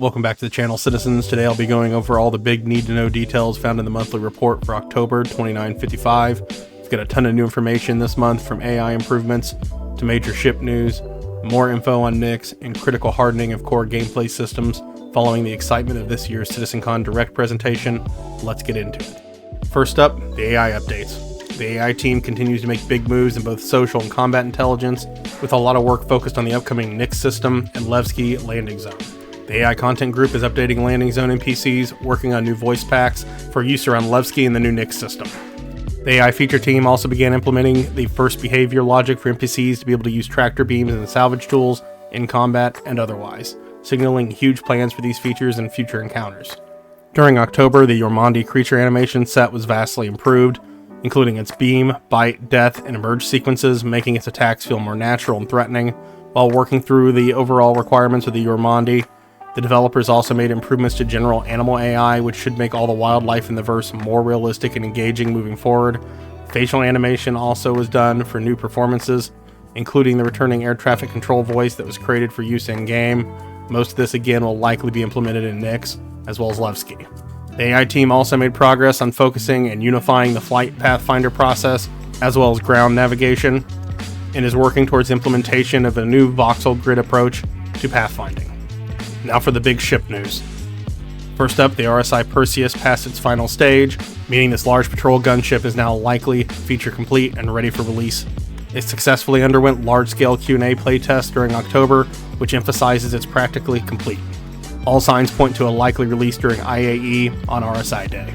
Welcome back to the channel, citizens. Today I'll be going over all the big need-to-know details found in the monthly report for October 2955. We've got a ton of new information this month, from AI improvements to major ship news, more info on Nyx, and critical hardening of core gameplay systems following the excitement of this year's CitizenCon Direct presentation. Let's get into it. First up, the AI updates. The AI team continues to make big moves in both social and combat intelligence, with a lot of work focused on the upcoming Nyx System and Levski landing zone. The AI content group is updating landing zone NPCs, working on new voice packs for use around Levski and the new Nyx System. The AI feature team also began implementing the first behavior logic for NPCs to be able to use tractor beams and salvage tools in combat and otherwise, signaling huge plans for these features in future encounters. During October, the Yormandi creature animation set was vastly improved, including its beam, bite, death, and emerge sequences, making its attacks feel more natural and threatening. While working through the overall requirements of the Yormandi, the developers also made improvements to general animal AI, which should make all the wildlife in the verse more realistic and engaging moving forward. Facial animation also was done for new performances, including the returning air traffic control voice that was created for use in-game. Most of this again will likely be implemented in Nyx, as well as Levski. The AI team also made progress on focusing and unifying the flight pathfinder process, as well as ground navigation, and is working towards implementation of a new voxel grid approach to pathfinding. Now for the big ship news. First up, the RSI Perseus passed its final stage, meaning this large patrol gunship is now likely feature complete and ready for release. It successfully underwent large-scale Q&A playtest during October, which emphasizes it's practically complete. All signs point to a likely release during IAE on RSI Day.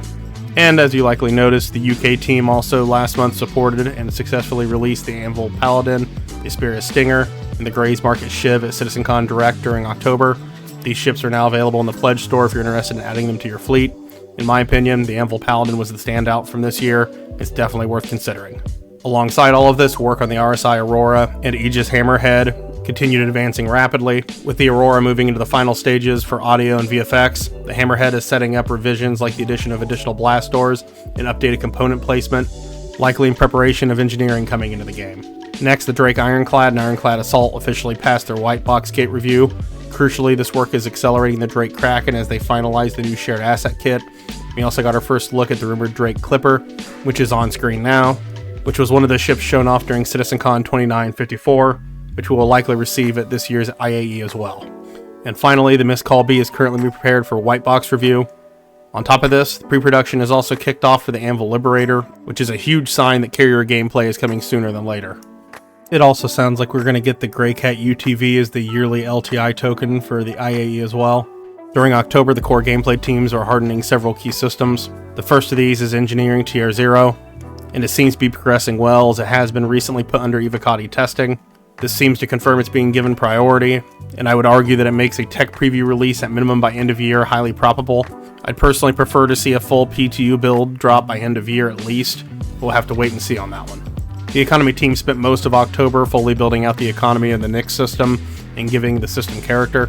And as you likely noticed, the UK team also last month supported and successfully released the Anvil Paladin, the Asperia Stinger, and the Grays Market Shiv at CitizenCon Direct during October. These ships are now available in the Pledge store if you're interested in adding them to your fleet. In my opinion, the Anvil Paladin was the standout from this year. It's definitely worth considering. Alongside all of this, work on the RSI Aurora and Aegis Hammerhead continued advancing rapidly, with the Aurora moving into the final stages for audio and VFX. The Hammerhead is setting up revisions like the addition of additional blast doors and updated component placement, likely in preparation of engineering coming into the game. Next, the Drake Ironclad and Ironclad Assault officially passed their white box gate review. Crucially, this work is accelerating the Drake Kraken as they finalize the new shared asset kit. We also got our first look at the rumored Drake Clipper, which is on screen now, which was one of the ships shown off during CitizenCon 2954, which we will likely receive at this year's IAE as well. And finally, the Miss Call B is currently being prepared for white box review. On top of this, the pre-production is also kicked off for the Anvil Liberator, which is a huge sign that carrier gameplay is coming sooner than later. It also sounds like we're going to get the Greycat UTV as the yearly LTI token for the IAE as well. During October, the core gameplay teams are hardening several key systems. The first of these is Engineering Tier 0, and it seems to be progressing well as it has been recently put under Evocati testing. This seems to confirm it's being given priority, and I would argue that it makes a tech preview release at minimum by end of year highly probable. I'd personally prefer to see a full PTU build drop by end of year at least. We'll have to wait and see on that one. The Economy team spent most of October fully building out the economy of the Nyx system and giving the system character.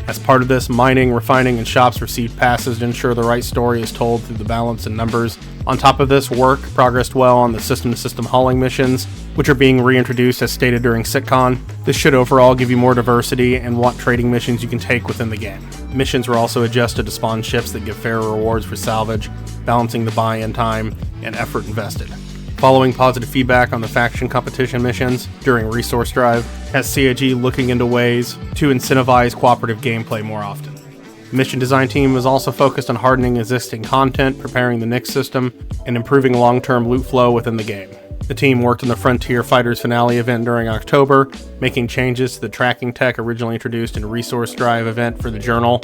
As part of this, mining, refining, and shops received passes to ensure the right story is told through the balance and numbers. On top of this, work progressed well on the system-to-system hauling missions, which are being reintroduced as stated during CitCon. This should overall give you more diversity in what trading missions you can take within the game. Missions were also adjusted to spawn ships that give fairer rewards for salvage, balancing the buy-in time and effort invested. Following positive feedback on the faction competition missions during Resource Drive, has CIG looking into ways to incentivize cooperative gameplay more often. The mission design team was also focused on hardening existing content, preparing the Nyx system, and improving long-term loot flow within the game. The team worked on the Frontier Fighters finale event during October, making changes to the tracking tech originally introduced in Resource Drive event for the Journal.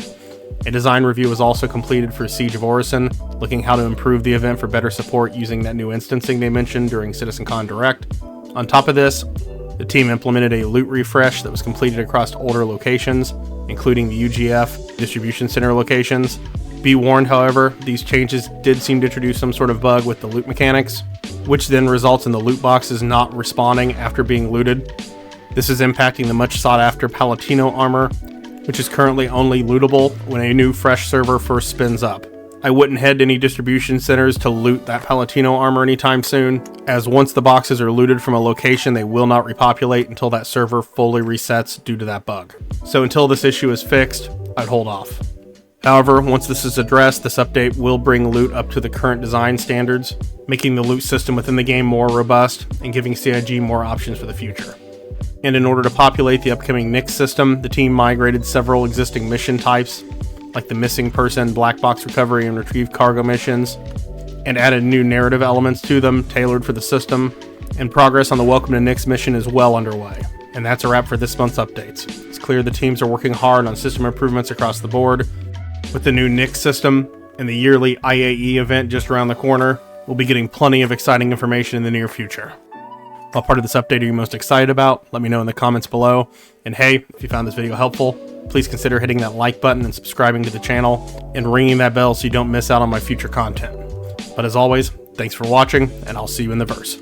A design review was also completed for Siege of Orison, looking how to improve the event for better support using that new instancing they mentioned during CitizenCon Direct. On top of this, the team implemented a loot refresh that was completed across older locations, including the UGF distribution center locations. Be warned, however, these changes did seem to introduce some sort of bug with the loot mechanics, which then results in the loot boxes not respawning after being looted. This is impacting the much sought after Palatino Armor, which is currently only lootable when a new fresh server first spins up. I wouldn't head to any distribution centers to loot that Palatino Armor anytime soon, as once the boxes are looted from a location, they will not repopulate until that server fully resets due to that bug. So until this issue is fixed, I'd hold off. However, once this is addressed, this update will bring loot up to the current design standards, making the loot system within the game more robust and giving CIG more options for the future. And in order to populate the upcoming Nyx system, the team migrated several existing mission types, like the missing person, black box recovery, and retrieve cargo missions, and added new narrative elements to them tailored for the system, and progress on the Welcome to Nyx mission is well underway. And that's a wrap for this month's updates. It's clear the teams are working hard on system improvements across the board. With the new Nyx system and the yearly IAE event just around the corner, we'll be getting plenty of exciting information in the near future. What part of this update are you most excited about? Let me know in the comments below. And hey, if you found this video helpful, please consider hitting that like button and subscribing to the channel and ringing that bell so you don't miss out on my future content. But as always, thanks for watching, and I'll see you in the verse.